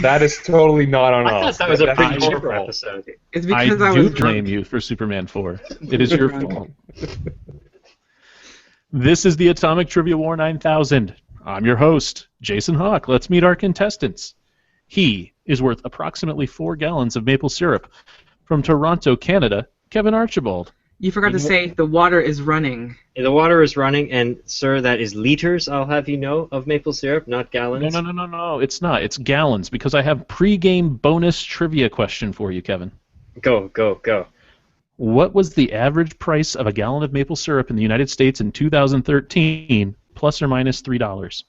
That is totally not on I us. thought that was a That's pretty your chipper fault. episode. It's I because I do was blame drunk. you for Superman 4. It is your Drunk. fault. This is the Atomic Trivia War 9000. I'm your host, Jason Hawk. Let's meet our contestants. He is worth approximately 4 gallons of maple syrup. From Toronto, Canada, Kevin Archibald. You forgot to say the water is running. The water is running, and sir, that is liters, I'll have you know, of maple syrup, not gallons. No, it's not. It's gallons, because I have pre-game bonus trivia question for you, Kevin. Go. What was the average price of a gallon of maple syrup in the United States in 2013, plus or minus $3?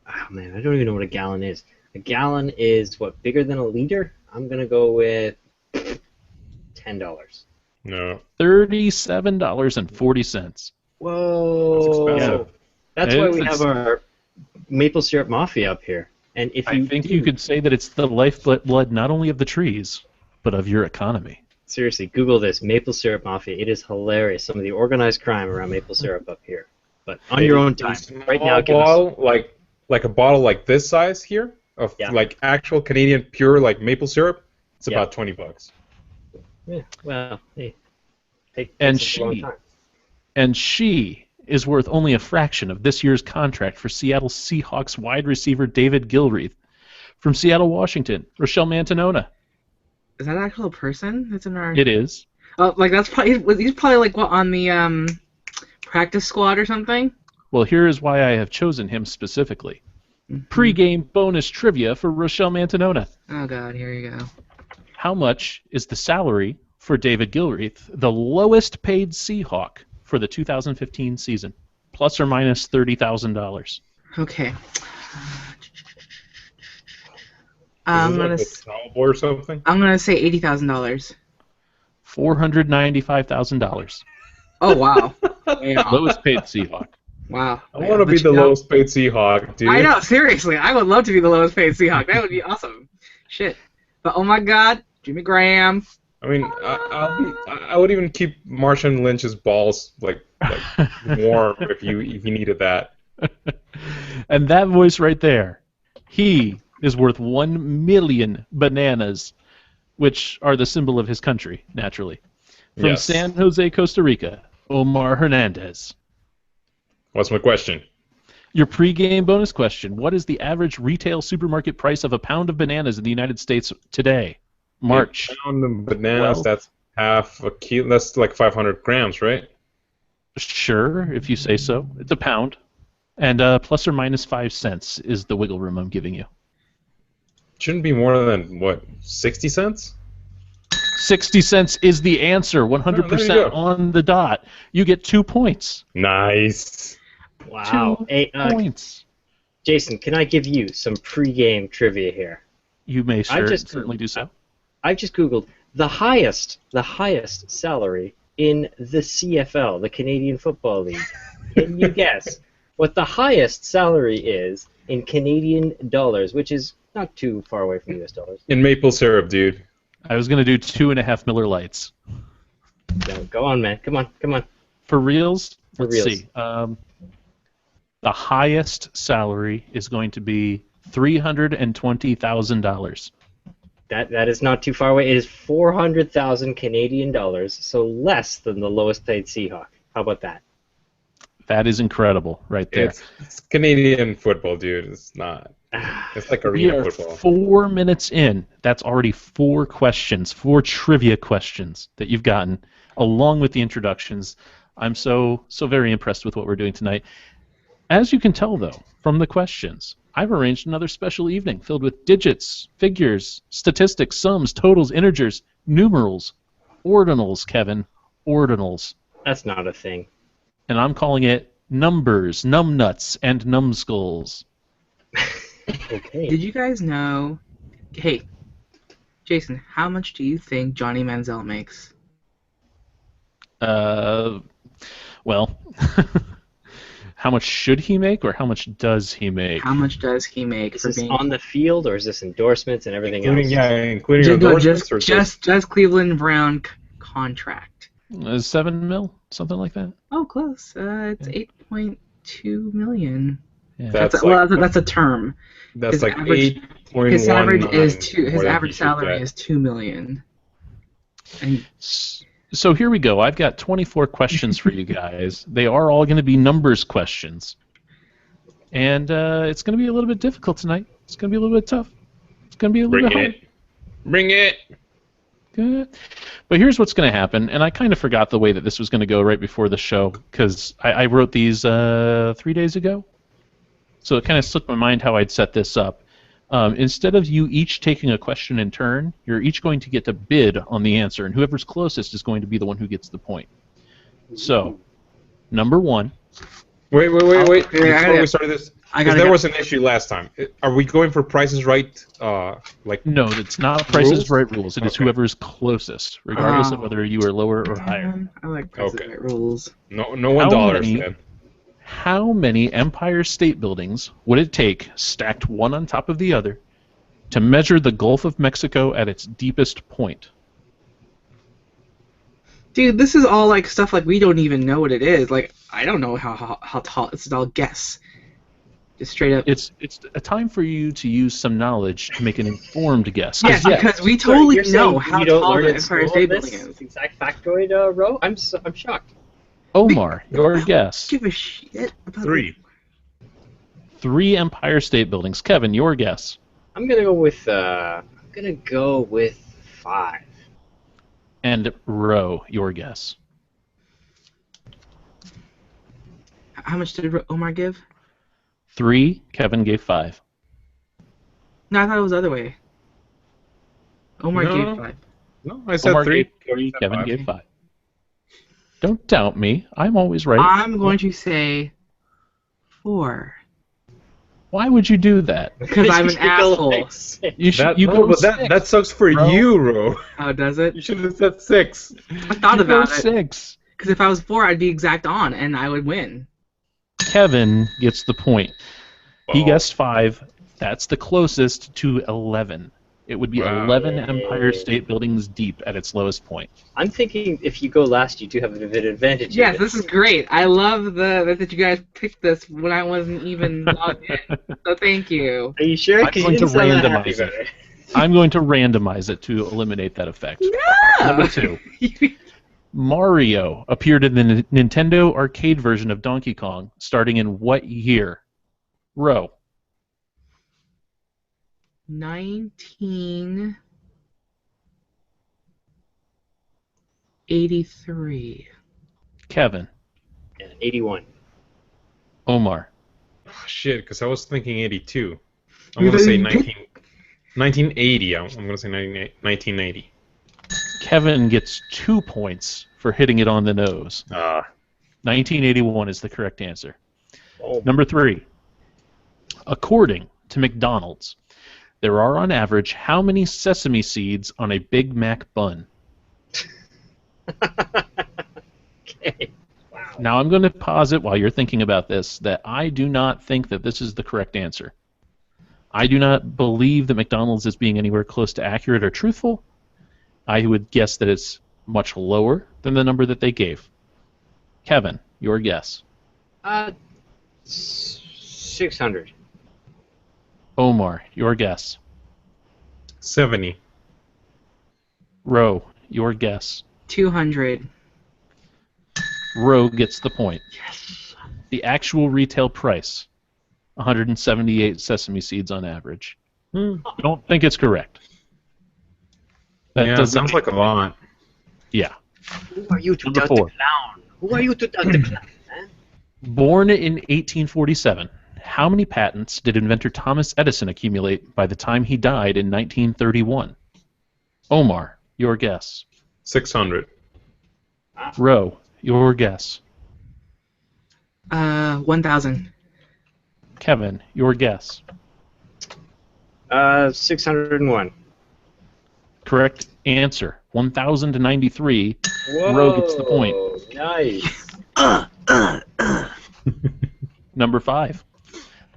Oh, man, I don't even know what a gallon is. A gallon is, what, bigger than a liter? I'm going to go with $10. No. $37.40. Whoa. That's expensive. That's why we have our maple syrup mafia up here. And if I think you could say that it's the lifeblood not only of the trees, but of your economy. Seriously, Google this, maple syrup mafia. It is hilarious. Some of the organized crime around maple syrup up here. But on your own time. Right now, give us... bottle, like a bottle like this size here of like actual Canadian pure like maple syrup. It's about $20. Yeah, well, hey. And she is worth only a fraction of this year's contract for Seattle Seahawks wide receiver David Gilreath. From Seattle, Washington, Rochelle Mantanona. Is that an actual person that's in our... It is. Oh, like that's probably... He's probably like what, on the practice squad or something? Well, here is why I have chosen him specifically. Pre-game bonus trivia for Rochelle Mantanona. Oh god, here you go. How much is the salary for David Gilreath, the lowest paid Seahawk for the 2015 season? Plus or minus $30,000. Okay. I'm gonna or something. I'm gonna say $80,000. $495,000. Oh wow. Lowest paid Seahawk. Wow. I want to be the lowest paid Seahawk, dude. I know, seriously. I would love to be the lowest paid Seahawk. That would be awesome. Shit. But oh my god, Jimmy Graham. I mean, I would even keep Marshawn Lynch's balls like warm if he needed that. And that voice right there, he is worth 1 million bananas, which are the symbol of his country, naturally. From San Jose, Costa Rica, Omar Hernandez. What's my question? Your pregame bonus question. What is the average retail supermarket price of a pound of bananas in the United States today? March. A pound of bananas, that's half a kilo. That's like 500 grams, right? Sure, if you say so. It's a pound. And plus or minus 5 cents is the wiggle room I'm giving you. Shouldn't be more than, what, 60 cents? 60 cents is the answer. 100% on the dot. You get 2 points. Nice. Wow. 2 points. Jason, can I give you some pregame trivia here? You may certainly do so. I just Googled the highest salary in the CFL, the Canadian Football League. Can you guess what the highest salary is in Canadian dollars, which is not too far away from US dollars? In maple syrup, dude. I was going to do 2.5 Miller Lights. No, go on, man. Come on. For reals? Let's see. The highest salary is going to be $320,000. That is not too far away. It is 400,000 Canadian dollars, so less than the lowest paid Seahawk. How about that? That is incredible, right there. It's Canadian football, dude. It's not. It's like arena football. 4 minutes in. That's already 4 questions, 4 trivia questions that you've gotten, along with the introductions. I'm so very impressed with what we're doing tonight. As you can tell, though, from the questions, I've arranged another special evening filled with digits, figures, statistics, sums, totals, integers, numerals, ordinals, Kevin, ordinals. That's not a thing. And I'm calling it numbers, numbnuts, and numbskulls. Okay. Did you guys know... Hey, Jason, how much do you think Johnny Manziel makes? Well... How much should he make, or how much does he make? How much does he make? Is this on the field, or is this endorsements and everything else? Yeah, including endorsements, or just Cleveland Brown contract. 7 mil, something like that. Oh, close. It's $8.2 million. Yeah. That's like that's a term. that's His like average- 8.19. His average is two. more His than he average should salary get. is $2 million. And So here we go. I've got 24 questions for you guys. They are all going to be numbers questions. And it's going to be a little bit difficult tonight. It's going to be a little bit tough. It's going to be a little Bring bit hard. it. Bring it. Good. But here's what's going to happen, and I kind of forgot the way that this was going to go right before the show, because I wrote these 3 days ago. So it kind of slipped my mind how I'd set this up. Instead of you each taking a question in turn, you're each going to get to bid on the answer, and whoever's closest is going to be the one who gets the point. So, number one. Wait. Before we started this, because there was an issue last time. Are we going for prices right? Like No, it's not Price's rules? Right rules. It is whoever's closest, regardless of whether you are lower or higher. I like President rules. no $1 many- then. How many Empire State Buildings would it take, stacked one on top of the other, to measure the Gulf of Mexico at its deepest point? Dude, this is all like stuff like we don't even know what it is. Like I don't know how tall. This is all guess. Just straight up. It's a time for you to use some knowledge to make an informed guess. Yes, Yeah, because we totally You're know saying how you don't tall learn the in Empire school State this Building is. exact factoid, Ro. I'm shocked. Omar, your guess. Give a shit about 3. 3 Empire State Buildings. Kevin, your guess. I'm gonna go with 5. And Ro, your guess. How much did Omar give? 3, Kevin gave 5. No, I thought it was the other way. Omar No. gave 5. No, I said Omar 3. gave 3, Kevin gave 5. Don't doubt me. I'm always right. I'm going to say 4. Why would you do that? Because I'm an asshole. You should. That, You no, go but 6. that sucks for Bro. you, Ro. Oh, does it? You should have said 6. I thought You go about it. 6. Because if I was 4, I'd be exact on, and I would win. Kevin gets the point. He Oh. guessed 5. That's the closest to 11. It would be Wow. 11 Empire State Buildings deep at its lowest point. I'm thinking if you go last, you do have an advantage. Yes, this is great. I love that you guys picked this when I wasn't even logged in. So thank you. Are you sure? I'm 'Cause you going didn't to sound that happy randomize about it. I'm going to randomize it to eliminate that effect. Number 2. Mario appeared in the Nintendo arcade version of Donkey Kong starting in what year? Ro. 1983. Kevin. Yeah, 81. Omar. Oh, shit, because I was thinking 82. I'm going to say 1980. I'm going to say 1980. Kevin gets 2 points for hitting it on the nose. 1981 is the correct answer. Oh, Number 3. According to McDonald's, there are on average how many sesame seeds on a Big Mac bun? okay. Wow. Now I'm going to posit while you're thinking about this that I do not think that this is the correct answer. I do not believe that McDonald's is being anywhere close to accurate or truthful. I would guess that it's much lower than the number that they gave. Kevin, your guess. 600. Omar, your guess. 70. Ro, your guess. 200. Ro gets the point. Yes. The actual retail price, 178 sesame seeds on average. Don't think it's correct. That Yeah, doesn't sounds like a lot. Yeah. Who are you to Number doubt 4. the clown? Who are you to doubt the clown, man? Born in 1847, how many patents did inventor Thomas Edison accumulate by the time he died in 1931? Omar, your guess. 600. Ro, your guess. 1,000. Kevin, your guess. 601. Correct answer. 1,093. Ro gets the point. Nice. Number 5.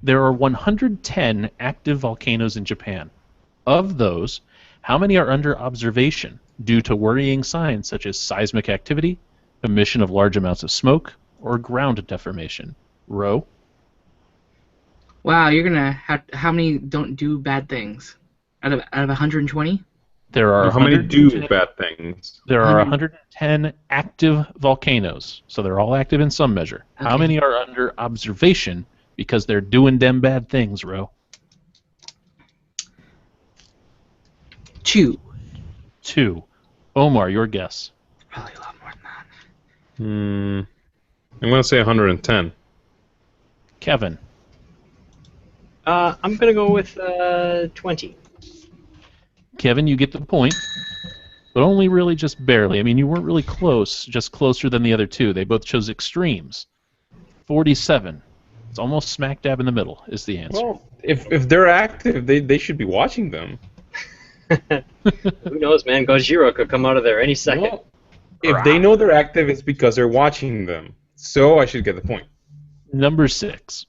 There are 110 active volcanoes in Japan. Of those, how many are under observation due to worrying signs such as seismic activity, emission of large amounts of smoke, or ground deformation? Ro? Wow, you're gonna have how many don't do bad things? Out of 120? There are No, how many 110 do bad things? There are 100. 110 active volcanoes, so they're all active in some measure. How Okay. many are under observation because they're doing them bad things, Ro? 2. 2. Omar, your guess. Probably a lot more than that. I'm going to say 110. Kevin. I'm gonna go with 20. Kevin, you get the point, but only really just barely. I mean, you weren't really close, just closer than the other two. They both chose extremes. 47. It's almost smack dab in the middle is the answer. Well, if they're active, they should be watching them. Who knows, man? Gojira could come out of there any second. Well, if they know they're active, it's because they're watching them. So I should get the point. Number 6.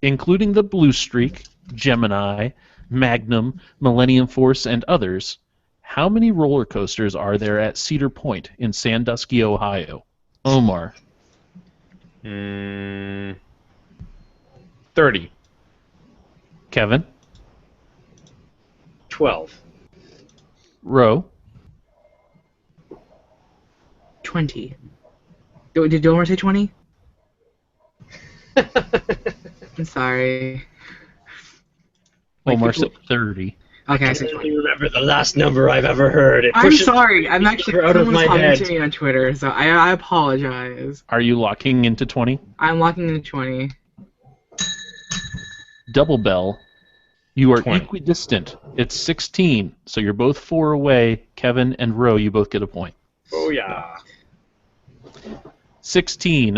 Including the Blue Streak, Gemini, Magnum, Millennium Force, and others, how many roller coasters are there at Cedar Point in Sandusky, Ohio? Omar. 30. Kevin. 12. Ro. 20. Did Omar say 20? I'm sorry. Like, Omar people- said 30. Okay, I I said don't 20. remember the last number I've ever heard. It I'm pushes sorry. I'm actually out of someone's my head. talking to me on Twitter, so I apologize. Are you locking into 20? I'm locking in 20. Double bell. You are 20. equidistant. It's 16, so you're both 4 away. Kevin and Ro, you both get a point. Oh yeah. 16.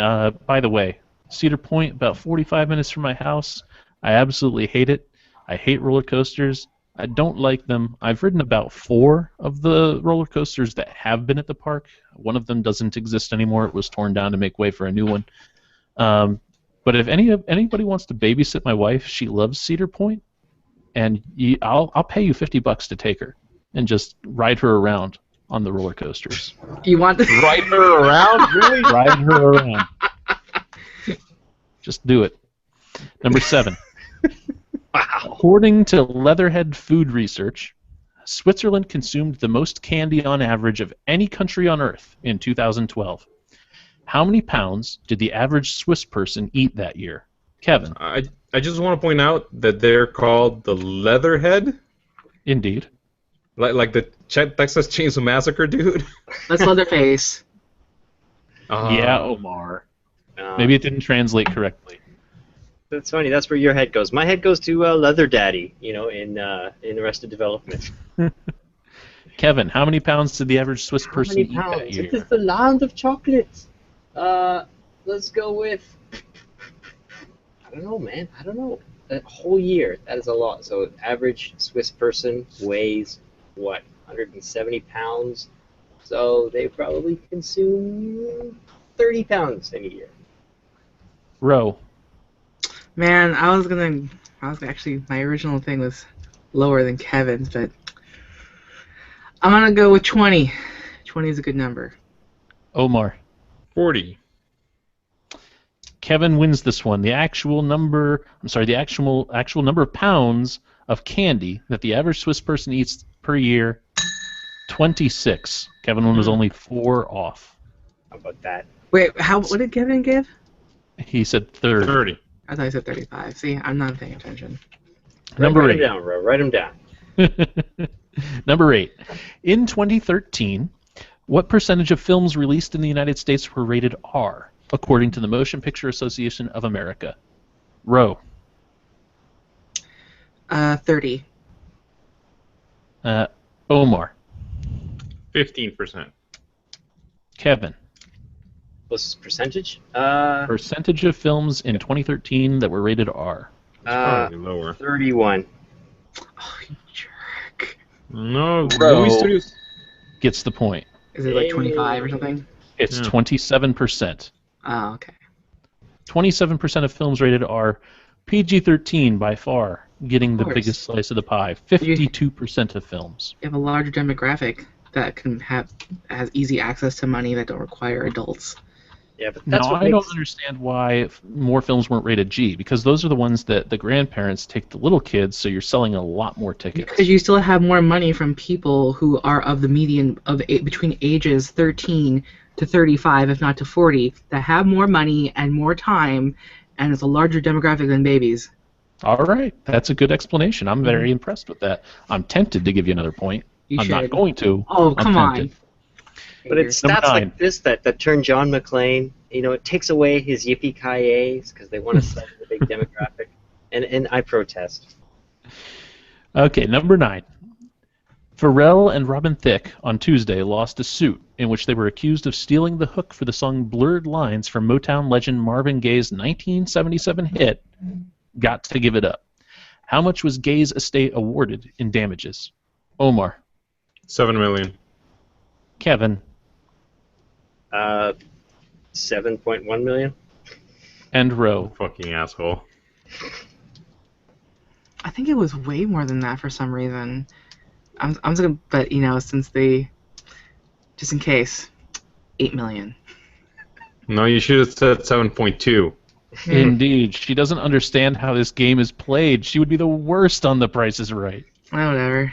By the way, Cedar Point, about 45 minutes from my house. I absolutely hate it. I hate roller coasters. I don't like them. I've ridden about 4 of the roller coasters that have been at the park. One of them doesn't exist anymore. It was torn down to make way for a new one. But if anybody wants to babysit my wife, she loves Cedar Point, and I'll pay you $50 to take her and just ride her around on the roller coasters. You want to Ride her around? Really? Ride her around. Just do it. Number 7. According to Leatherhead Food Research, Switzerland consumed the most candy on average of any country on Earth in 2012. How many pounds did the average Swiss person eat that year? Kevin. I just want to point out that they're called the Leatherhead, Indeed. like the Texas Chainsaw Massacre dude. Let's Leatherface. Yeah, Omar. Uh, Maybe it didn't translate correctly. That's funny. That's where your head goes. My head goes to Leather Daddy. In Arrested Development. Kevin, how many pounds did the average Swiss How person many eat that pounds? year? It is the land of chocolates. Let's go with. I don't know, man. I don't know. A whole year. That is a lot. So average Swiss person weighs what? 170 pounds. So they probably consume 30 pounds in a year. Ro. Man, I was actually, my original thing was lower than Kevin's, but I'm gonna go with 20. 20 is a good number. Omar. 40. Kevin wins this one. The actual number of pounds of candy that the average Swiss person eats per year, 26. Kevin was only 4 off. How about that? Wait, what did Kevin give? He said 30. 30. I thought I said 35. See, I'm not paying attention. Number Write 8. them down, bro. Write them down. Number 8. In 2013, what percentage of films released in the United States were rated R, according to the Motion Picture Association of America? Ro. 30. Omar. 15%. Kevin. What's this percentage? Percentage of films in 2013 that were rated R. Probably lower. 31. Oh, you jerk. No, Bro. movie studios. Gets the point. Is it like 25 or something? It's Yeah. 27%. Oh, okay. 27% of films rated R. PG-13 by far getting the course. biggest slice of the pie. 52% of films. You have a larger demographic that has easy access to money that don't require adults. Yeah, but that's Now, what I don't makes. understand why more films weren't rated G, because those are the ones that the grandparents take the little kids, so you're selling a lot more tickets. Because you still have more money from people who are of the median of between ages 13 to 35, if not to 40, that have more money and more time, and it's a larger demographic than babies. All right, that's a good explanation. I'm very impressed with that. I'm tempted to give you another point. You I'm not should. going to. Oh, I'm come tempted. on. But it's Number stats 9. like this that turn John McClane. It takes away his yippee-ki-yays because they want to sell to the big demographic, and I protest. Okay, number 9. Pharrell and Robin Thicke on Tuesday lost a suit in which they were accused of stealing the hook for the song Blurred Lines from Motown legend Marvin Gaye's 1977 hit, Got to Give It Up. How much was Gaye's estate awarded in damages? Omar. $7 million. Kevin. 7.1 million. And Ro. Fucking asshole. I think it was way more than that for some reason. I'm just gonna, but since they, just in case, 8 million. No, you should have said 7.2. Indeed. She doesn't understand how this game is played. She would be the worst on The Price is Right. Oh, whatever.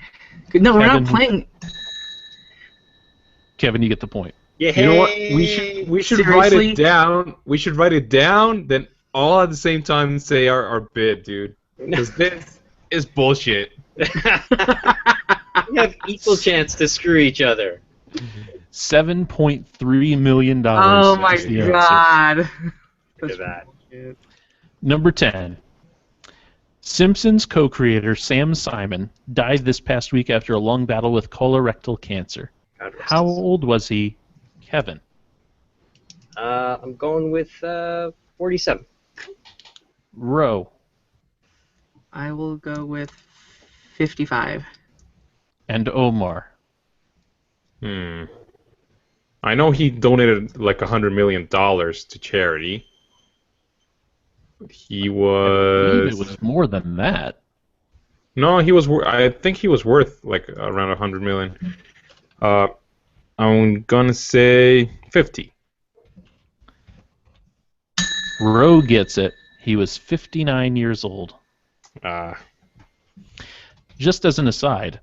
No, we're not Kevin. playing. Kevin, you get the point. Yeah. You know what? We should write Seriously? it down. We should write it down, then all at the same time say our bid, dude. Because this is bullshit. We have equal chance to screw each other. $7.3 million. Oh my is the answer. god. Look at that. Number 10. Simpsons co-creator Sam Simon died this past week after a long battle with colorectal cancer. God rest How his- old was he, Kevin? I'm going with 47. Ro. I will go with 55. And Omar. I know he donated like $100 million to charity. He I believe was. it was more than that. No, he was. I think he was worth like around $100 million. I'm gonna say 50. Ro gets it. He was 59 years old. Just as an aside,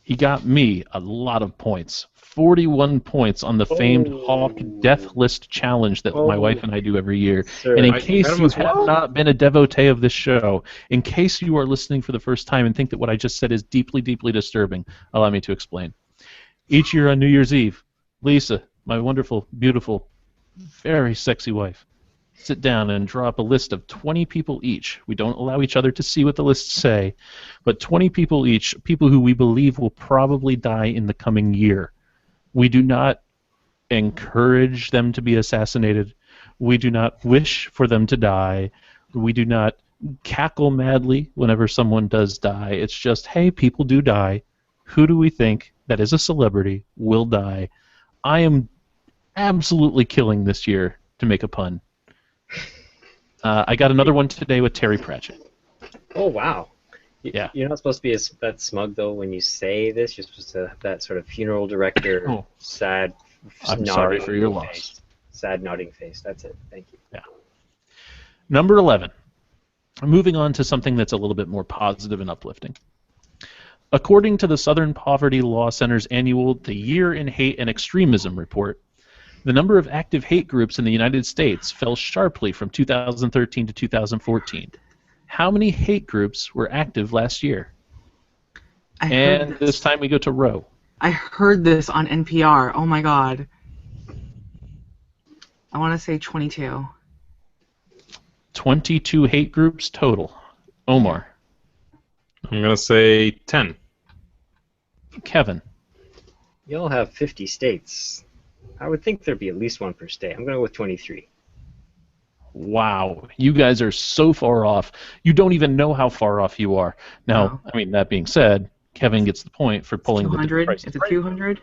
he got me a lot of points. 41 points on the famed Hawk Death List challenge that my wife and I do every year. Sir, And in I case had him you as have well. not been a devotee of this show, in case you are listening for the first time and think that what I just said is deeply, deeply disturbing, allow me to explain. Each year on New Year's Eve, Lisa, my wonderful, beautiful, very sexy wife, sit down and draw up a list of 20 people each. We don't allow each other to see what the lists say, but 20 people each, people who we believe will probably die in the coming year. We do not encourage them to be assassinated. We do not wish for them to die. We do not cackle madly whenever someone does die. It's just, hey, people do die. Who do we think that is a celebrity will die? I am absolutely killing this year, to make a pun. I got another one today with Terry Pratchett. Oh, wow. Yeah. You're not supposed to be that smug, though, when you say this. You're supposed to have that sort of funeral director, Oh. sad, I'm nodding sorry for your face. loss. Sad nodding face. That's it. Thank you. Number 11. Moving on to something that's a little bit more positive and uplifting. According to the Southern Poverty Law Center's annual The Year in Hate and Extremism report, the number of active hate groups in the United States fell sharply from 2013 to 2014. How many hate groups were active last year? I And heard this time we go to Ro. I heard this on NPR. Oh my god. I want to say 22. 22 hate groups total. Omar. I'm gonna say 10. Kevin. You'll have 50 states. I would think there'd be at least one per state. I'm going to go with 23. Wow, you guys are so far off. You don't even know how far off you are. Now, Wow. I mean, that being said, Kevin gets the point for pulling the 200? price. Is it 200?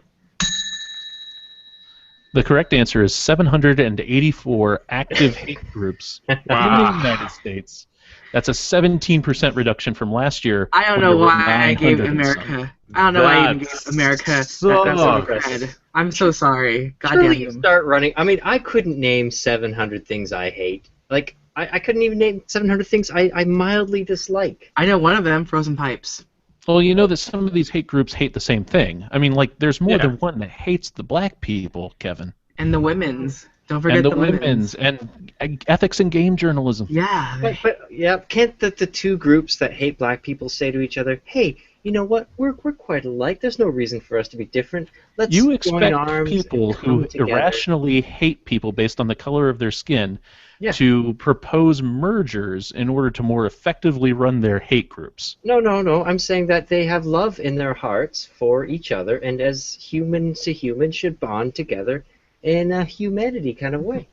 The correct answer is 784 active hate groups in the United States. That's a 17% reduction from last year. I don't when know there were why I gave 900 and some. America. I don't know why I even gave America that cred. I'm so sorry. God Surely damn you you. start running. I mean, I couldn't name 700 things I hate. Like, I couldn't even name 700 things I mildly dislike. I know one of them, frozen pipes. Well, you know that some of these hate groups hate the same thing. I mean, like, there's more than one that hates the black people, Kevin. And the women's. Don't forget And the women's. and ethics and game journalism. Yeah. But yeah, can't the two groups that hate black people say to each other, "Hey, you know what? We're quite alike. There's no reason for us to be different. Let's You join expect arms people and come who together." irrationally hate people based on the color of their skin Yeah. to propose mergers in order to more effectively run their hate groups. No. I'm saying that they have love in their hearts for each other, and as humans to humans should bond together in a humanity kind of way.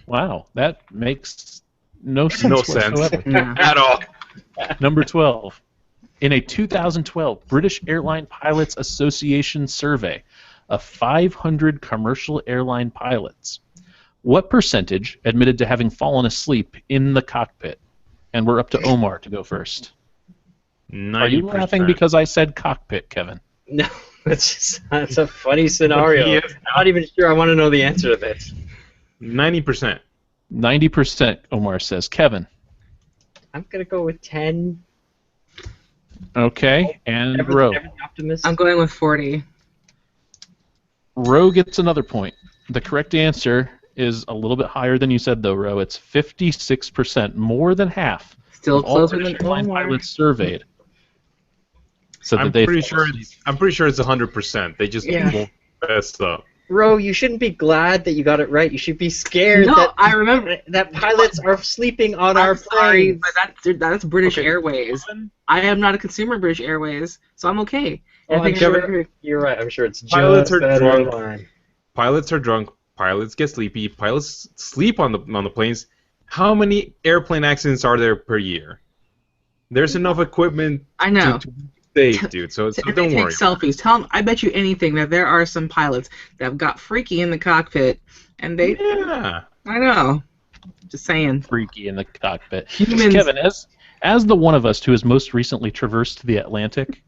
Wow, that makes no sense No whatsoever. sense at all. Number 12. In a 2012 British Airline Pilots Association survey of 500 commercial airline pilots, what percentage admitted to having fallen asleep in the cockpit? And we're up to Omar to go first. 90%. Are you laughing because I said cockpit, Kevin? No, that's a funny scenario. Yeah. I'm not even sure I want to know the answer to this. 90%. 90%, Omar says. Kevin. I'm gonna go with 10. Okay, and Ever Ro. the optimist. I'm going with 40. Ro gets another point. The correct answer is a little bit higher than you said, though, Ro. It's 56%, more than half. Still of all closer British than airline Omar. pilots surveyed. So I'm that they pretty fall sure asleep. I'm pretty sure it's 100%. They just Yeah. won't mess up. Ro, you shouldn't be glad that you got it right. You should be scared No, that I remember. that pilots are sleeping on our I'm sorry, planes. but that's British Okay. Airways. I am not a consumer of British Airways, so I'm okay. Well, I think you're right. I'm sure it's Pilots just are that drunk. airline. Pilots are drunk. Pilots get sleepy. Pilots sleep on the planes. How many airplane accidents are there per year? There's enough equippment I know. to be safe, dude. So And they don't take worry. selfies. Tell them, I bet you anything that there are some pilots that have got freaky in the cockpit, and they. Yeah. I know. Just saying. Freaky in the cockpit. Humans. Kevin, as the one of us who has most recently traversed the Atlantic,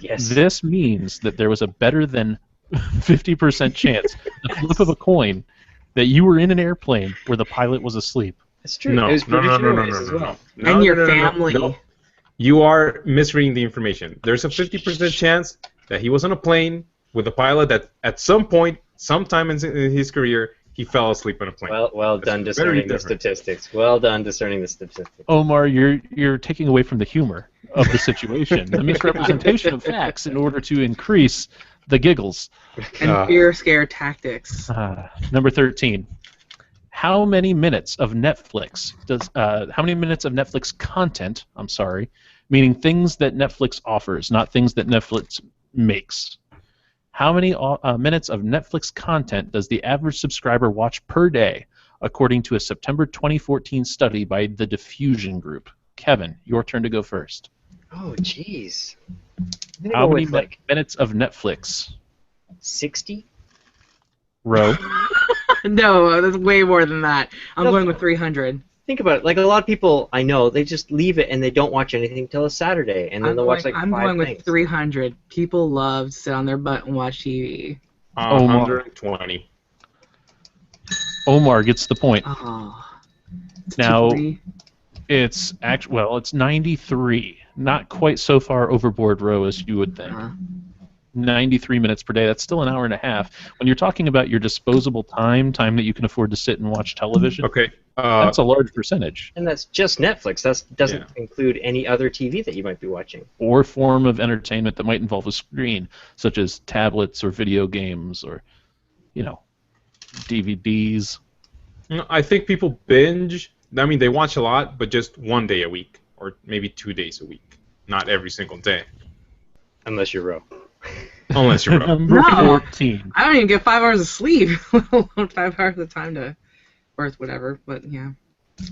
Yes. this means that there was a better than 50% chance, the flip of a coin, that you were in an airplane where the pilot was asleep. It's true. No. It was No. British No. No. No. Airways No. as No. well. No. And No, your no, no, no, family. no. You are misreading the information. There's a 50% chance that he was on a plane with a pilot that at some point, sometime in his career, he fell asleep on a plane. Well done That's discerning very the different. statistics. Well done discerning the statistics. Omar, you're taking away from the humor of the situation, the misrepresentation of facts in order to increase the giggles. And fear scare tactics. Number 13. How many minutes of Netflix content, I'm sorry, meaning things that Netflix offers, not things that Netflix makes. How many minutes of Netflix content does the average subscriber watch per day, according to a September 2014 study by the Diffusion Group? Kevin, your turn to go first. Oh, jeez. I'm gonna How go many with like minutes of Netflix? 60. Ro? No, that's way more than that. I'm No. going with 300. Think about it. Like a lot of people I know, they just leave it and they don't watch anything until a Saturday, and then they'll watch like I'm 5 going with things. 300. People love to sit on their butt and watch TV. 120. Omar gets the point. Oh. Now, 240. it's 93. Not quite so far overboard, Ro, as you would think. 93 minutes per day. That's still an hour and a half. When you're talking about your disposable time that you can afford to sit and watch television, Okay. that's a large percentage. And that's just Netflix. That doesn't include any other TV that you might be watching. Or form of entertainment that might involve a screen, such as tablets or video games or, DVDs. I think people binge. I mean, they watch a lot, but just one day a week, or maybe 2 days a week, not every single day. Unless you're Ro. Unless you're up. Number No. 14. I don't even get 5 hours of sleep, let alone 5 hours of time to birth, whatever. But yeah.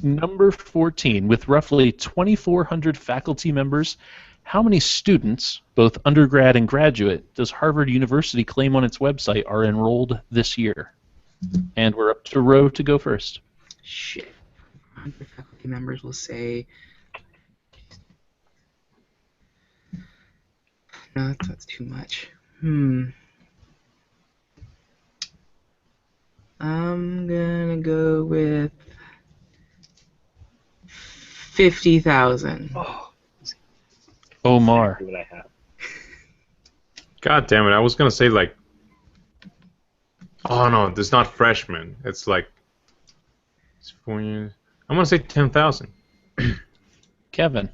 Number 14. With roughly 2,400 faculty members, how many students, both undergrad and graduate, does Harvard University claim on its website are enrolled this year? And we're up to Roe to go first. Shit. 100 faculty members will say. No, that's too much. I'm gonna go with 50,000. Oh, Omar. exactly what I have. God damn it! I was gonna say like. Oh no, this is not freshman. It's like. It's 4 years. I'm gonna say 10,000. Kevin.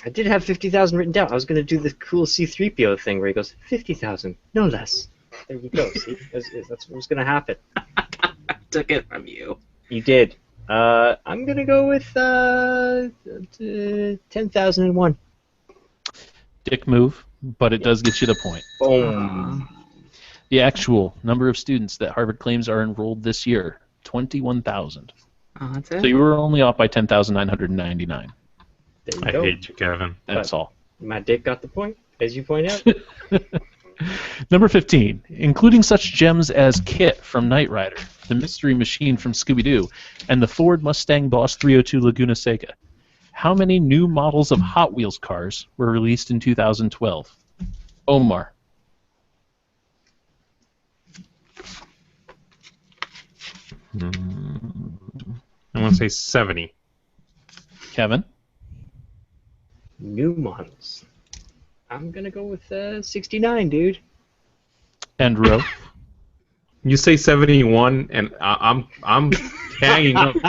I did have 50,000 written down. I was going to do the cool C-3PO thing where he goes, 50,000, no less. There you go. See, that's what was going to happen. I took it from you. You did. I'm going to go with 10,001. Dick move, but it does get you the point. Boom. The actual number of students that Harvard claims are enrolled this year, 21,000. Oh, that's it? So you were only off by 10,999. There you I go. hate you, Kevin. That's all. My dick got the point, as you point out. Number 15, including such gems as Kit from Knight Rider, the Mystery Machine from Scooby-Doo, and the Ford Mustang Boss 302 Laguna Seca. How many new models of Hot Wheels cars were released in 2012? Omar. I'm gonna say 70. Kevin. New models. I'm going to go with 69, dude. And Ro. You say 71, and I'm hanging up, dude.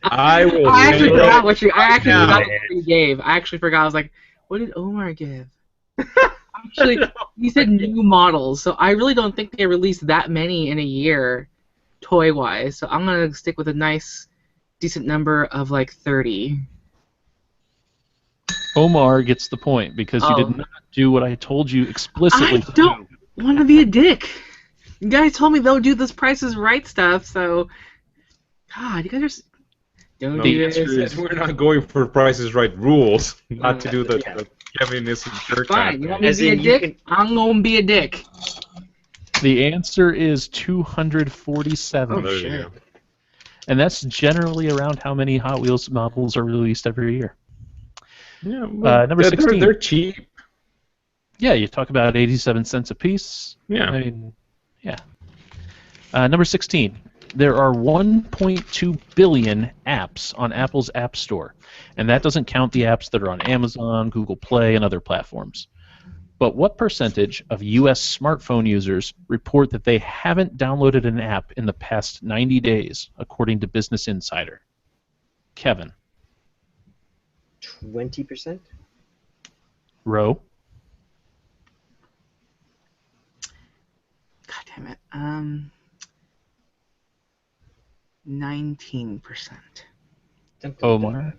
I will. I actually hang forgot up what you. I actually now. forgot what you gave. I actually forgot. I was like, what did Omar give? Actually, he said new models, so I really don't think they released that many in a year, toy-wise. So I'm gonna stick with a nice, decent number of like 30. Omar gets the point because you did not do what I told you explicitly. I don't want to be a dick. You guys told me they'll do this Price is Right stuff, so God, you guys are. Don't No, do the this. answer is we're not going for Price is Right rules, not to do the Kevin is jerk Fine, you kind want of me thing. to be a dick? I'm gonna be a dick. The answer is 247. Oh, There you shit. go. And that's generally around how many Hot Wheels models are released every year. Yeah, well, Number 16. They're cheap. Yeah, you talk about 87 cents a piece. Yeah. I mean, yeah. Number 16. There are 1.2 billion apps on Apple's App Store, and that doesn't count the apps that are on Amazon, Google Play, and other platforms. But what percentage of U.S. smartphone users report that they haven't downloaded an app in the past 90 days, according to Business Insider? Kevin. 20%? Ro. God damn it. 19%. Omar.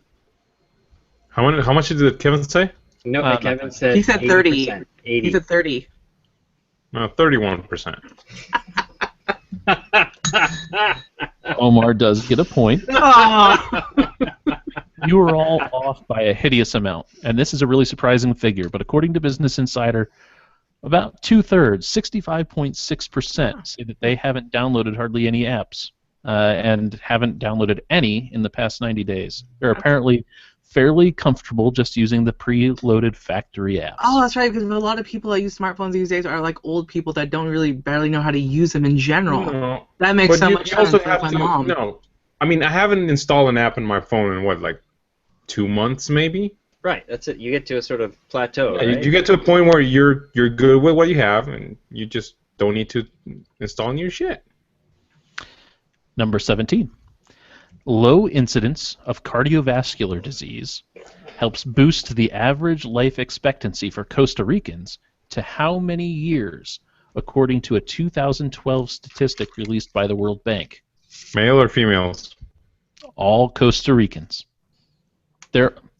How much did Kevin say? No, Kevin said He said 30. 80%. 80. He said 30. No, 31%. Omar does get a point. Oh. You are all off by a hideous amount, and this is a really surprising figure, but according to Business Insider, about two-thirds, 65.6%, say that they haven't downloaded hardly any apps and haven't downloaded any in the past 90 days. They're apparently fairly comfortable just using the preloaded factory apps. Oh, that's right, because a lot of people that use smartphones these days are like old people that don't really barely know how to use them in general. No. That makes But so you, much you sense. also Like have my to. mom. No, I mean I haven't installed an app in my phone in what, like 2 months maybe. Right, that's it. You get to a sort of plateau, Yeah, right? you get to a point where you're good with what you have, and you just don't need to install new shit. Number 17. Low incidence of cardiovascular disease helps boost the average life expectancy for Costa Ricans to how many years, according to a 2012 statistic released by the World Bank? Male or females? All Costa Ricans.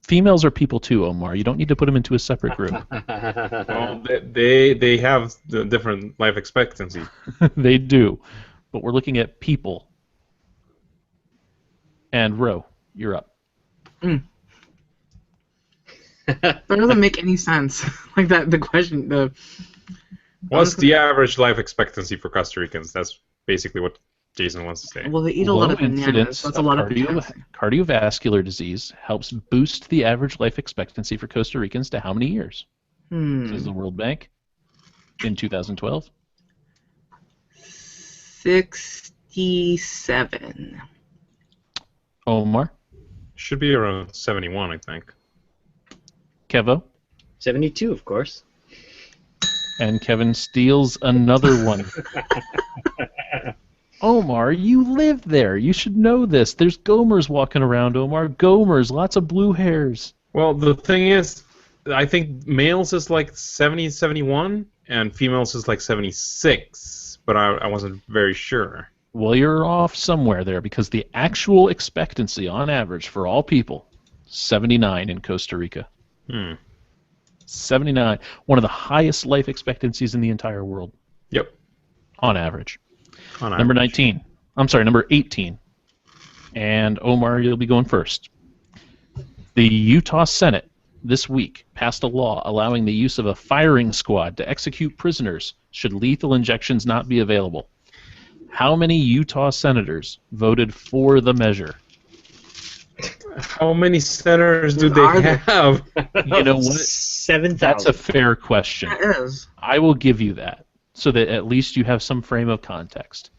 Females are people too, Omar. You don't need to put them into a separate group. Well, they have the different life expectancy. They do. But we're looking at people. And Ro, you're up. That doesn't make any sense. Like that, the question, What's the average life expectancy for Costa Ricans? That's basically what Jason wants to say. Well, they eat a lot of bananas. Incidence So that's a lot of cardiovascular disease helps boost the average life expectancy for Costa Ricans to how many years? Says the World Bank in 2012. 67. Omar? Should be around 71, I think. Kevo? 72, of course. And Kevin steals another one. Omar, you live there. You should know this. There's Gomers walking around, Omar. Gomers, lots of blue hairs. Well, the thing is, I think males is like 70, 71, and females is like 76, but I wasn't very sure. Well, you're off somewhere there because the actual expectancy on average for all people, 79 in Costa Rica. 79. One of the highest life expectancies in the entire world. Yep. On average. On Number average. 19. I'm sorry, number 18. And Omar, you'll be going first. The Utah Senate this week passed a law allowing the use of a firing squad to execute prisoners should lethal injections not be available. How many Utah senators voted for the measure? How many senators do they have? You know what? 7,000. That's a fair question. That is. I will give you that so that at least you have some frame of context.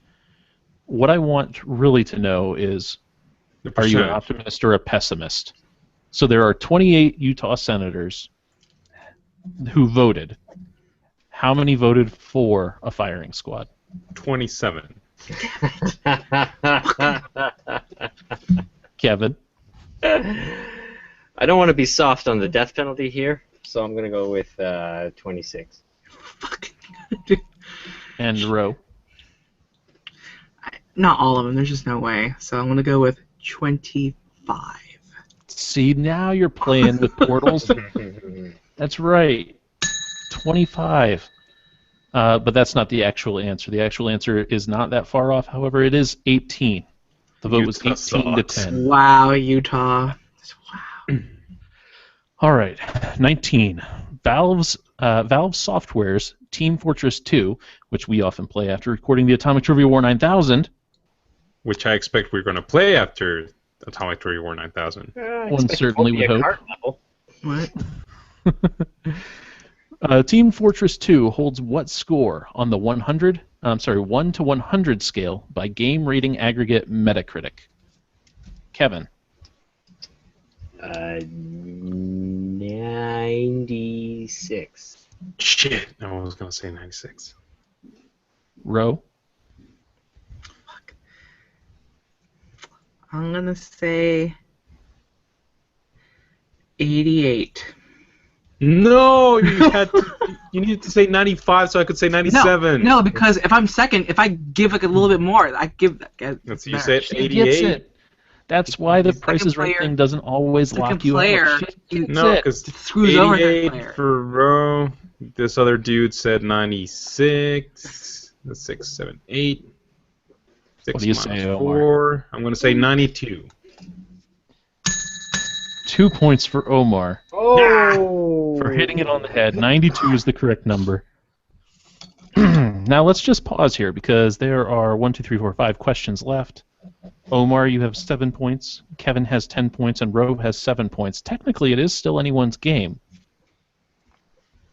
What I want really to know is, are you an optimist or a pessimist? So there are 28 Utah senators who voted. How many voted for a firing squad? 27. I Kevin? don't want to be soft on the death penalty here, so I'm going to go with 26. And Ro? Not all of them. There's just no way. So I'm going to go with 25. See, now you're playing with portals. That's right. 25. But that's not the actual answer. The actual answer is not that far off. However, it is 18. The vote was 18 to 10. Wow, Utah. Wow. All right, 19. Valve Software's Team Fortress 2, which we often play after recording the Atomic Trivia War 9000. Which I expect we're going to play after Atomic Trivia War 9000. One certainly would hope. What? Team Fortress 2 holds what score on the 1 to 100 scale by game rating aggregate Metacritic? Kevin. 96. Shit, I was going to say 96. Ro. I'm going to say 88. No, you needed to say 95 so I could say 97. No, because if I'm second, if I give like a little bit more, I give. So you said She gets 88. it. That's why the Second Price is Right player- thing doesn't always lock second you player, out. She gets No, it. because screws over third 88 player. for Ro. This other dude said 96. 6, 7, 8. 6 What do you minus say, Omar? 4. I'm going to say 92. 2 points for Omar Oh! for hitting it on the head. 92 is the correct number. Now let's just pause here because there are 5 questions left. Omar, you have 7 points. Kevin has 10 points, and Ro has 7 points. Technically, it is still anyone's game.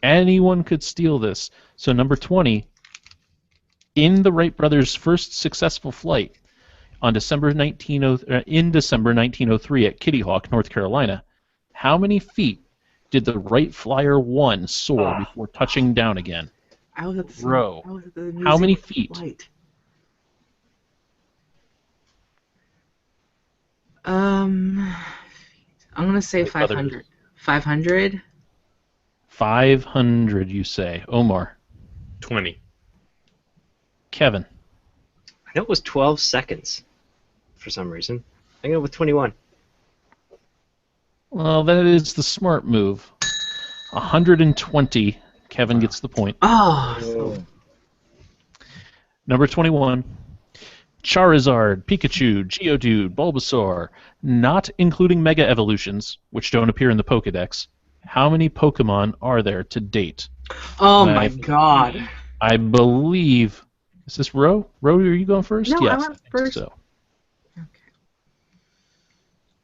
Anyone could steal this. So number 20, in the Wright brothers' first successful flight in December 1903 at Kitty Hawk, North Carolina, how many feet did the Wright Flyer 1 soar before touching down again? I was at the Ro. I was at the New How many Zealand feet? flight. I'm gonna say Wright brothers. 500. 500. 500, you say. Omar. 20. Kevin. I know it was 12 seconds for some reason. I'm going to go with 21. Well, that is the smart move. 120. Kevin gets the point. Oh. Number 21. Charizard, Pikachu, Geodude, Bulbasaur, not including Mega Evolutions, which don't appear in the Pokedex. How many Pokemon are there to date? Oh When my I- God. I believe. Is this Ro? Ro, are you going first? No, I yes, went think first. So. Okay.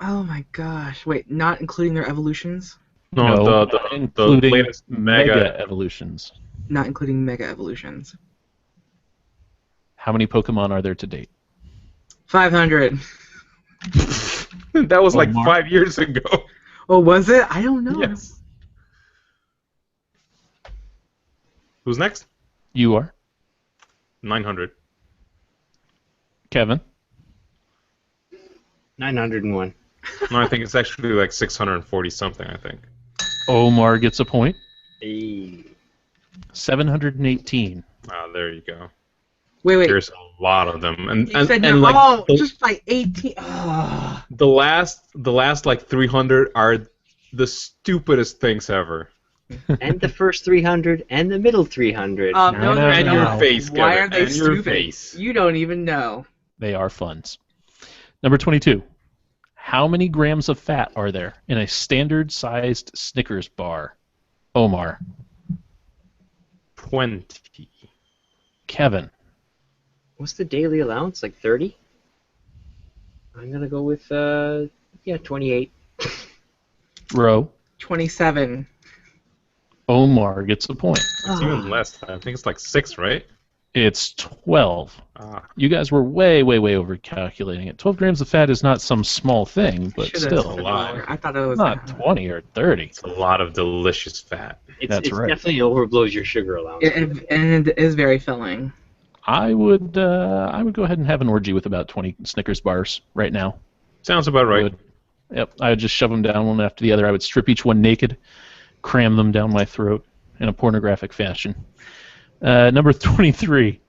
Oh my gosh! Wait, not including their evolutions. No, including the latest mega evolutions. Not including mega evolutions. How many Pokemon are there to date? 500. That was like Omar? 5 years ago. Oh, was it? I don't know. Yes. Who's next? You are. 900. Kevin. 901. No, I think it's actually like 640 something, I think. Omar gets a point. Hey. 718. Ah, there you go. Wait. There's a lot of them, and You said and no. like Oh, the, just by 18. Oh. the last like 300 are the stupidest things ever. And the first 300 and the middle 300. No, no, they're And no. your not. face, Why Kevin, are they and your stupid? face. You don't even know. They are funs. Number 22. How many grams of fat are there in a standard-sized Snickers bar? Omar. 20. Kevin. What's the daily allowance? Like 30? I'm going to go with, 28. Ro. 27. Omar gets a point. It's even less. I think it's like 6, right? It's 12. Ah. You guys were way, way, way over calculating it. 12 grams of fat is not some small thing, but Should've still. said a lot. more. I thought it was Not 20 or 30. It's a lot of delicious fat. That's right. Definitely overblows your sugar allowance. And it is very filling. I would go ahead and have an orgy with about 20 Snickers bars right now. Sounds about I right. would, yep, I would just shove them down one after the other. I would strip each one naked, cram them down my throat in a pornographic fashion. Number 23.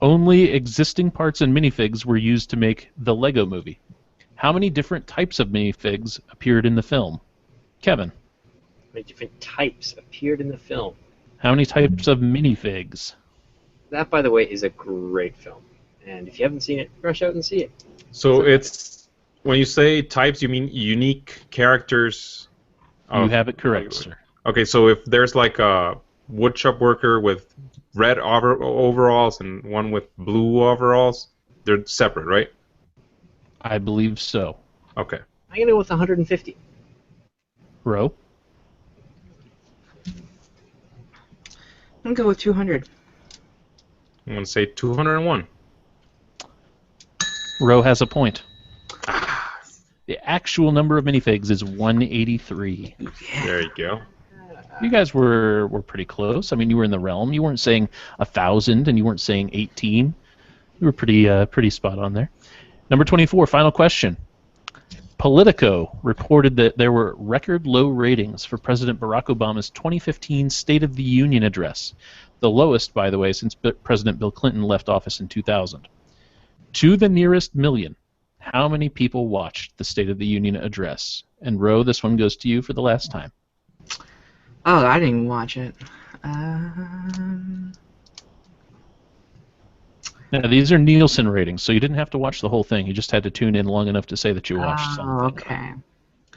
Only existing parts and minifigs were used to make the Lego Movie. How many different types of minifigs appeared in the film? Kevin. Many different types appeared in the film. How many types of minifigs? That, by the way, is a great film. And if you haven't seen it, rush out and see it. So it's when you say types, you mean unique characters. You have it correct, sir. Okay, so if there's like a woodshop worker with red overalls and one with blue overalls, they're separate, right? I believe so. Okay. I'm going to go with 150. Ro? I'm going to go with 200. I'm going to say 201. Ro has a point. The actual number of minifigs is 183. There you go. You guys were pretty close. I mean, you were in the realm. You weren't saying 1,000, and you weren't saying 18. You were pretty spot on there. Number 24, final question. Politico reported that there were record low ratings for President Barack Obama's 2015 State of the Union address, the lowest, by the way, since President Bill Clinton left office in 2000. To the nearest million, how many people watched the State of the Union address? And Ro, this one goes to you for the last time. Oh, I didn't even watch it. Now, these are Nielsen ratings, so you didn't have to watch the whole thing. You just had to tune in long enough to say that you watched something. Okay. And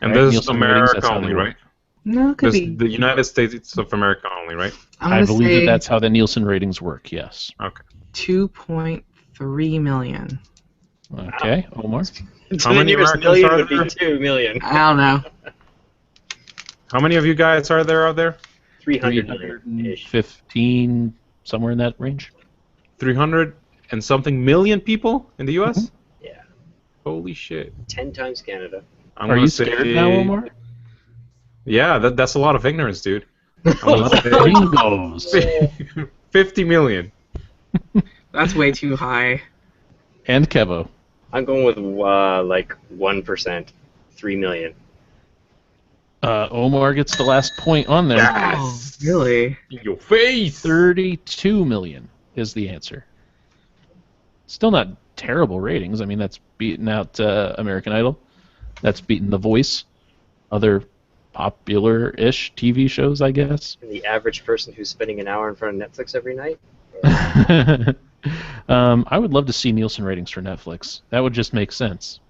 Right, this is Nielsen ratings, that's America how only, they work. right? No, it could This, be. the United States of America only, right? I'm I gonna believe say that that's how the Nielsen ratings work, yes. Okay. 2.3 million. Okay, Omar? How many nearest Americans million are would be there? 2 million. I don't know. How many of you guys are there out there? 300 million-ish. 315, somewhere in that range? 300 and something million people in the U.S.? Yeah. Holy shit. 10 times Canada. I'm Are gonna you say, scared now, Omar? Yeah, that's a lot of ignorance, dude. I'm gonna say Bingos! 50 million. That's way too high. And Kevo. I'm going with like 1%. 3 million. Omar gets the last point on there. Oh, really? In your face! 32 million is the answer. Still not terrible ratings. I mean, that's beaten out American Idol. That's beaten The Voice. Other popular-ish TV shows, I guess. And the average person who's spending an hour in front of Netflix every night? I would love to see Nielsen ratings for Netflix. That would just make sense.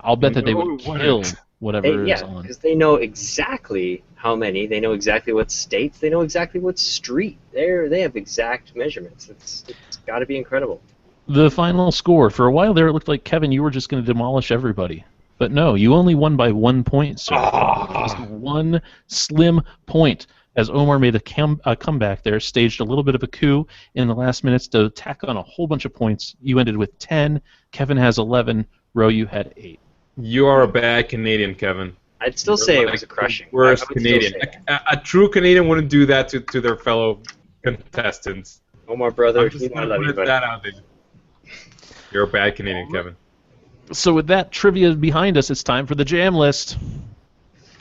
I'll bet that they No, would it kill wouldn't. whatever is Yeah, on. because they know exactly how many. They know exactly what states. They know exactly what street. They have exact measurements. It's got to be incredible. The final score, for a while there, it looked like, Kevin, you were just going to demolish everybody. But no, you only won by 1 point, sir. Just 1 slim point, as Omar made a comeback there, staged a little bit of a coup in the last minutes to tack on a whole bunch of points. You ended with 10. Kevin has 11. Ro, you had 8. You are a bad Canadian, Kevin. I'd still say it was a crushing. Worst I would Canadian. still say A true Canadian wouldn't do that to their fellow contestants. Omar, brother, I'm just you know I gonna love you, put buddy. that out there. You're a bad Canadian, Kevin. So with that trivia behind us, it's time for the jam list.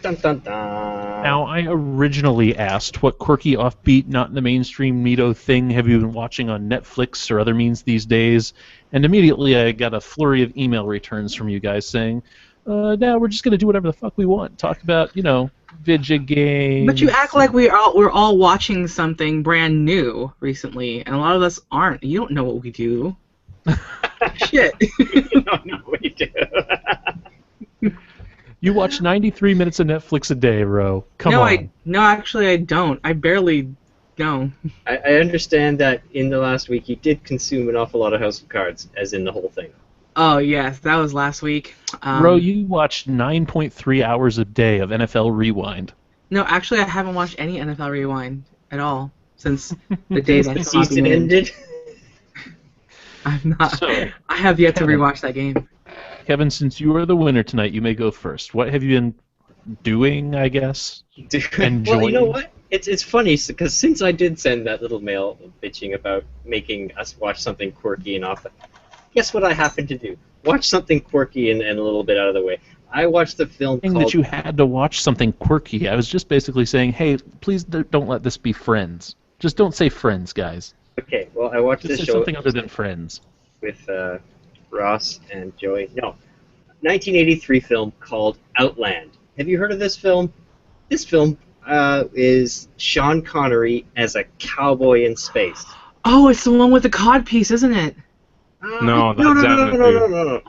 Dun, dun, dun. Now, I originally asked what quirky, offbeat, not in the mainstream neato thing have you been watching on Netflix or other means these days, and immediately I got a flurry of email returns from you guys saying, now we're just going to do whatever the fuck we want. Talk about, video games. But you act like we're all watching something brand new recently, and a lot of us aren't. You don't know what we do. Shit. You don't know what you do. You watch 93 minutes of Netflix a day, Ro. Come on. No, actually, I don't. I barely. No. I understand that in the last week you did consume an awful lot of House of Cards, as in the whole thing. Oh yes, that was last week. Ro, you watched 9.3 hours a day of NFL Rewind. No, actually, I haven't watched any NFL Rewind at all since the day that The season ended. I'm not. So, I have yet to Kevin. rewatch that game. Kevin, since you are the winner tonight, you may go first. What have you been doing, I guess? Well, you know what? It's funny because since I did send that little mail bitching about making us watch something quirky and off, guess what I happened to do? Watch something quirky and a little bit out of the way. I watched the film Saying called... that you had to watch something quirky. I was just basically saying, hey, please don't let this be Friends. Just don't say Friends, guys. Okay, well, I watched Just this say show something other than Friends. with Ross and Joey. No, 1983 film called Outland. Have you heard of this film? This film is Sean Connery as a cowboy in space. Oh, it's the one with the codpiece, isn't it? No, no, that's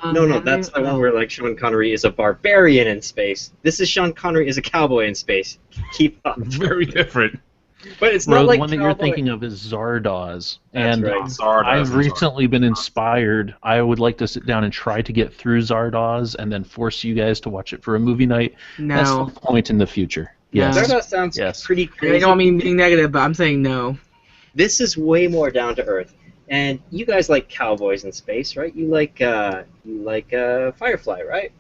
no. That's the one where like Sean Connery is a barbarian in space. This is Sean Connery as a cowboy in space. Keep up. Very different. But it's Ro, not the like one that cowboy. you're thinking of is Zardoz. That's And right. Zardoz, I've I'm sorry. recently been inspired. I would like to sit down and try to get through Zardoz and then force you guys to watch it for a movie night at No. some point in the future. No. Yes. Zardoz sounds Yes. pretty I crazy. don't mean being negative, but I'm saying no. This is way more down to earth. And you guys like cowboys in space, right? You like Firefly, right?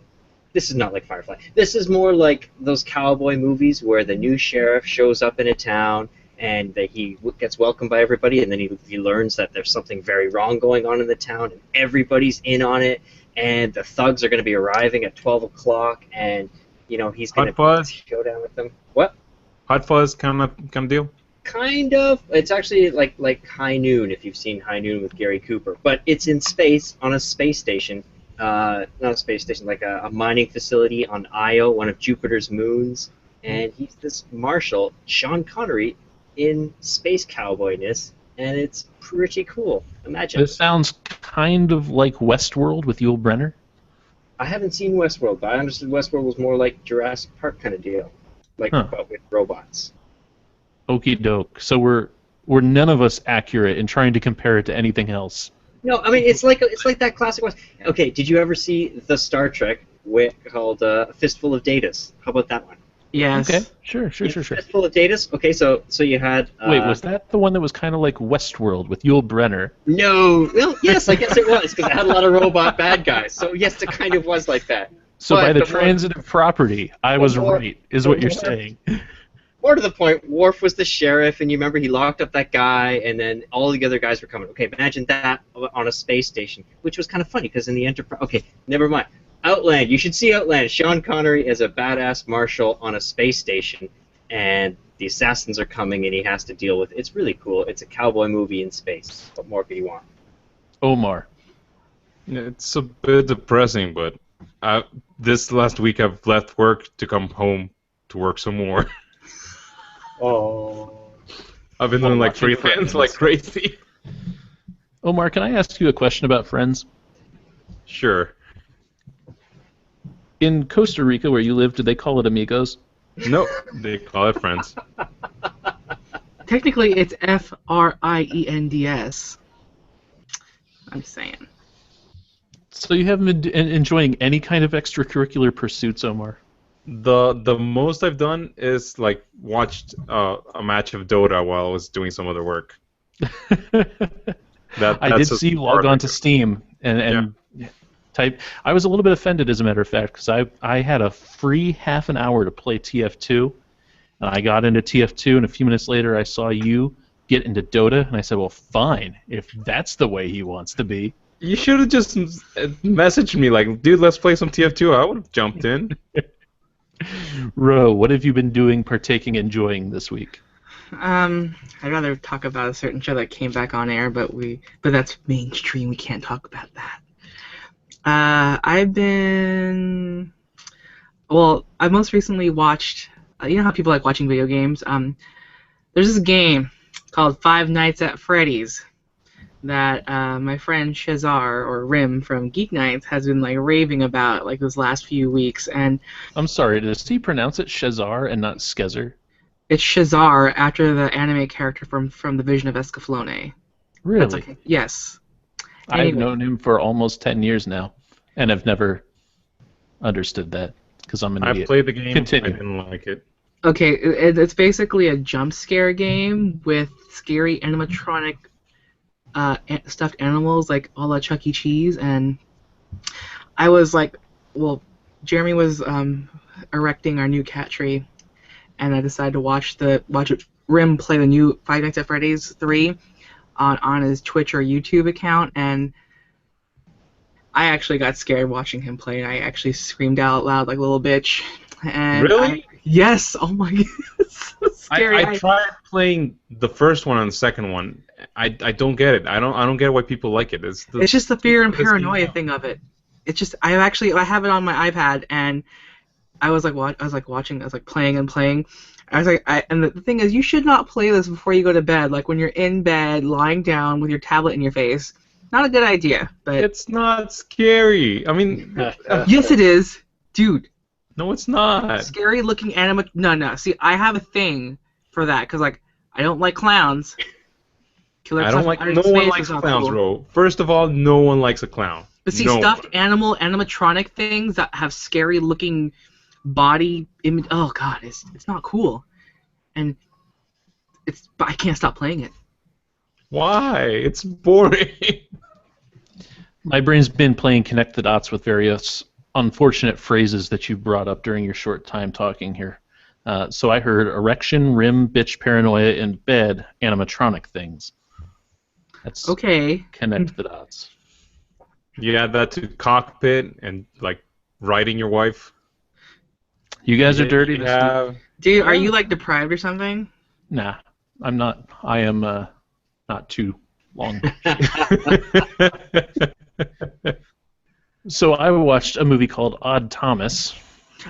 This is not like Firefly. This is more like those cowboy movies where the new sheriff shows up in a town and that he gets welcomed by everybody, and then he learns that there's something very wrong going on in the town, and everybody's in on it, and the thugs are going to be arriving at 12 o'clock, and he's going Hot Fuzz? to go down with them. What? Hot Fuzz kind of deal? Kind of. It's actually like High Noon, if you've seen High Noon with Gary Cooper. But it's in space, on a space station. Not a space station, like a mining facility on Io, one of Jupiter's moons. And he's this marshal, Sean Connery, in space cowboyness. And it's pretty cool. Imagine. This sounds kind of like Westworld with Yul Brynner. I haven't seen Westworld, but I understood Westworld was more like Jurassic Park kind of deal. Like, Huh. but with robots. Okie doke. So we're none of us accurate in trying to compare it to anything else. No, I mean it's like that classic one. Okay, did you ever see the Star Trek called Fistful of Datas? How about that one? Yes. Okay, sure. Fistful of Datas. Okay, so you had. Wait, was that the one that was kind of like Westworld with Yul Brynner? No. Well, yes, I guess it was because it had a lot of robot bad guys. So yes, it kind of was like that. So But by the more- transitive property, I was more- right, is what you're more- saying. More to the point, Worf was the sheriff, and you remember he locked up that guy, and then all the other guys were coming. Okay, imagine that on a space station, which was kind of funny because in the Enterprise. Okay, never mind. Outland. You should see Outland. Sean Connery as a badass marshal on a space station, and the assassins are coming, and he has to deal with. It's really cool. It's a cowboy movie in space. What more could you want? Omar. Yeah, it's a bit depressing, but this last week I've left work to come home to work some more. Oh. I've been doing like watching freelance Friends. like crazy. Omar, can I ask you a question about Friends? Sure. In Costa Rica, where you live, do they call it amigos? No, they call it friends. Technically, it's FRIENDS. I'm saying. So you haven't been enjoying any kind of extracurricular pursuits, Omar? The most I've done is like watched a match of Dota while I was doing some other work. I did see you log on to Steam and type. I was a little bit offended, as a matter of fact, because I had a free half an hour to play TF2, and I got into TF2, and a few minutes later I saw you get into Dota, and I said, well, fine, if that's the way he wants to be. You should have just messaged me like, dude, let's play some TF2. I would have jumped in. Ro, what have you been doing, partaking, enjoying this week? I'd rather talk about a certain show that came back on air, but that's mainstream. We can't talk about that. I most recently watched. You know how people like watching video games? There's this game called Five Nights at Freddy's that my friend Shazar or Rim from Geek Nights has been like raving about like this last few weeks. And I'm sorry, does he pronounce it Shazar and not Skezer? it's Shazar after the anime character from the Vision of Escaflowne. Really? Yes. I've known him for almost 10 years now, and I've never understood that because I'm an idiot. I played the game. Continue. I didn't like it. Okay, it's basically a jump scare game with scary animatronic stuffed animals, like a la Chuck E. Cheese, and I was like, well, Jeremy was erecting our new cat tree, and I decided to watch Rim play the new Five Nights at Freddy's 3 on his Twitch or YouTube account, and I actually got scared watching him play, and I actually screamed out loud like a little bitch. And Really? Yes. Oh my god. It's so scary. I tried playing the first one and the second one. I don't get it. I don't get why people like it. It's just the fear and paranoia thing of it. It's just I have it on my iPad, and I was like playing and playing. I was like, and the thing is, you should not play this before you go to bed. Like when you're in bed, lying down with your tablet in your face. Not a good idea. But it's not scary. I mean, yes, it is, dude. No, it's not. Scary looking No. See, I have a thing for that because like I don't like clowns. No one likes clowns, bro. First of all, no one likes a clown. But see, stuffed animatronic things that have scary looking body image. Oh god, it's not cool, and but I can't stop playing it. Why? It's boring. My brain's been playing connect the dots with various unfortunate phrases that you brought up during your short time talking here. So I heard erection, rim, bitch, paranoia, and bed, animatronic things. That's okay. Connect the dots. You add that to cockpit and like riding your wife. You guys are dirty. Dude, are you like deprived or something? Nah, I'm not. I am not too long. So I watched a movie called Odd Thomas.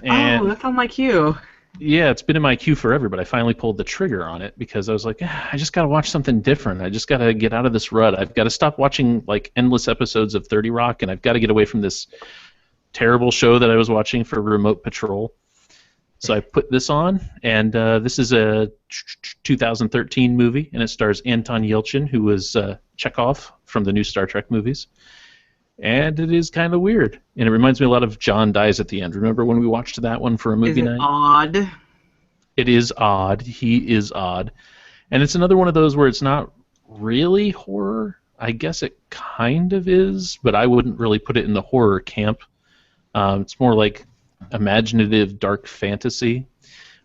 And that's on my queue. Yeah, it's been in my queue forever, but I finally pulled the trigger on it because I was like, I just got to watch something different. I just got to get out of this rut. I've got to stop watching like endless episodes of 30 Rock, and I've got to get away from this terrible show that I was watching for Remote Patrol. So I put this on, and this is a 2013 movie, and it stars Anton Yelchin, who was Chekhov from the new Star Trek movies. And it is kind of weird. And it reminds me a lot of John Dies at the End. Remember when we watched that one for a movie night? Is it odd? It is odd. He is odd. And it's another one of those where it's not really horror. I guess it kind of is, but I wouldn't really put it in the horror camp. It's more like imaginative dark fantasy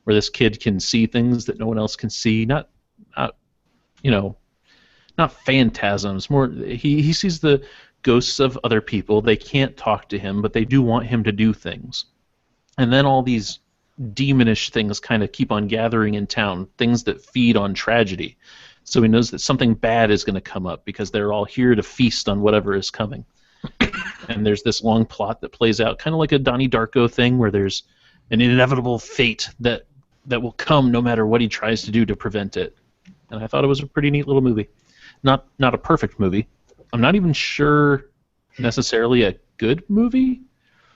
where this kid can see things that no one else can see. Not phantasms. More he sees the ghosts of other people. They can't talk to him, but they do want him to do things. And then all these demonish things kind of keep on gathering in town, things that feed on tragedy. So he knows that something bad is going to come up because they're all here to feast on whatever is coming. And there's this long plot that plays out, kind of like a Donnie Darko thing, where there's an inevitable fate that will come no matter what he tries to do to prevent it. And I thought it was a pretty neat little movie. Not a perfect movie. I'm not even sure necessarily a good movie,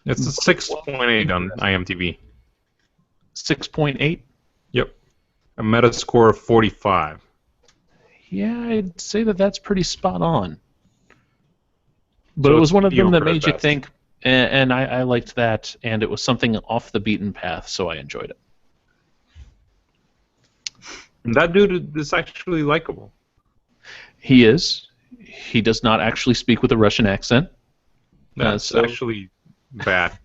It's a 6.8 on IMDb. 6.8? Yep. A Metascore of 45. Yeah, I'd say that that's pretty spot on. But it was one of them that made you think, and I liked that, and it was something off the beaten path, so I enjoyed it. And that dude is actually likable. He is. He does not actually speak with a Russian accent. That's actually bad.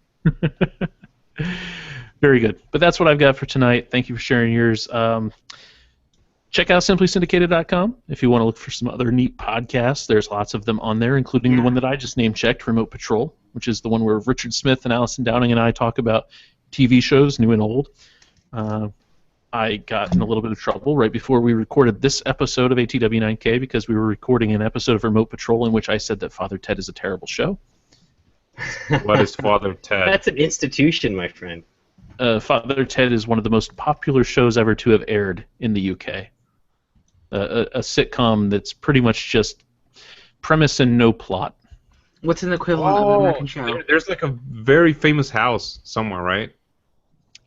Very good. But that's what I've got for tonight. Thank you for sharing yours. Check out simplysyndicated.com if you want to look for some other neat podcasts. There's lots of them on there, including the one that I just name-checked, Remote Patrol, which is the one where Richard Smith and Allison Downing and I talk about TV shows, new and old. I got in a little bit of trouble right before we recorded this episode of ATW9K because we were recording an episode of Remote Patrol in which I said that Father Ted is a terrible show. What is Father Ted? That's an institution, my friend. Father Ted is one of the most popular shows ever to have aired in the UK. A sitcom that's pretty much just premise and no plot. What's an equivalent of an American show? There's like a very famous house somewhere, right?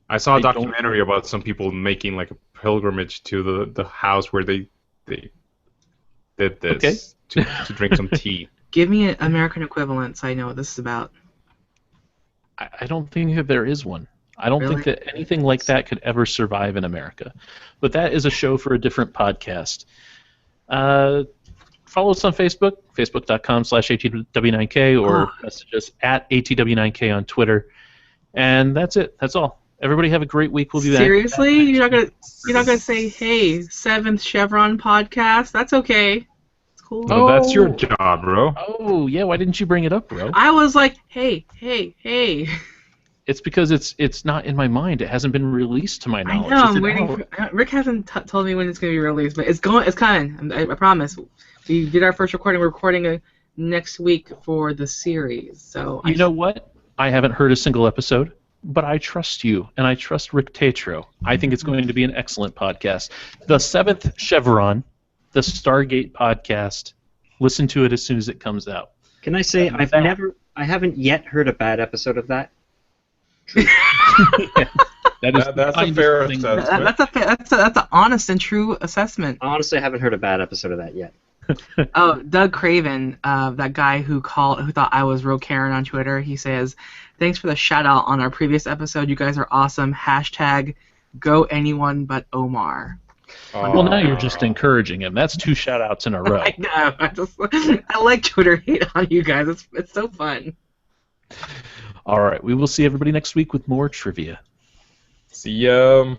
I saw a documentary about some people making like a pilgrimage to the house where they did this to drink some tea. Give me an American equivalent so I know what this is about. I don't think that there is one. I don't think that anything like that could ever survive in America. But that is a show for a different podcast. Follow us on Facebook, facebook.com/ATW9K, or message us at ATW9K on Twitter. And that's it. That's all. Everybody have a great week. We'll be back. Seriously? You're not gonna say, hey, 7th Chevron podcast? That's okay. It's cool. No, that's your job, bro. Oh, yeah, why didn't you bring it up, bro? I was like, hey. It's because it's not in my mind. It hasn't been released to my knowledge. I know, I'm waiting Rick hasn't told me when it's going to be released, but it's coming. I promise. We did our first recording. We're recording next week for the series. So you know what? I haven't heard a single episode. But I trust you, and I trust Rick Tatro. I think it's going to be an excellent podcast. The 7th Chevron, the Stargate podcast. Listen to it as soon as it comes out. Can I say I haven't yet heard a bad episode of that. That's a fair assessment. That's an honest and true assessment. Honestly, I haven't heard a bad episode of that yet. Oh, Doug Craven, that guy who thought I was real Karen on Twitter, he says, thanks for the shout out on our previous episode. You guys are awesome. # go anyone but Omar. Well, now you're just encouraging him. That's 2 shout outs in a row. I know. I like Twitter hate on you guys. It's so fun. All right. We will see everybody next week with more trivia. See ya.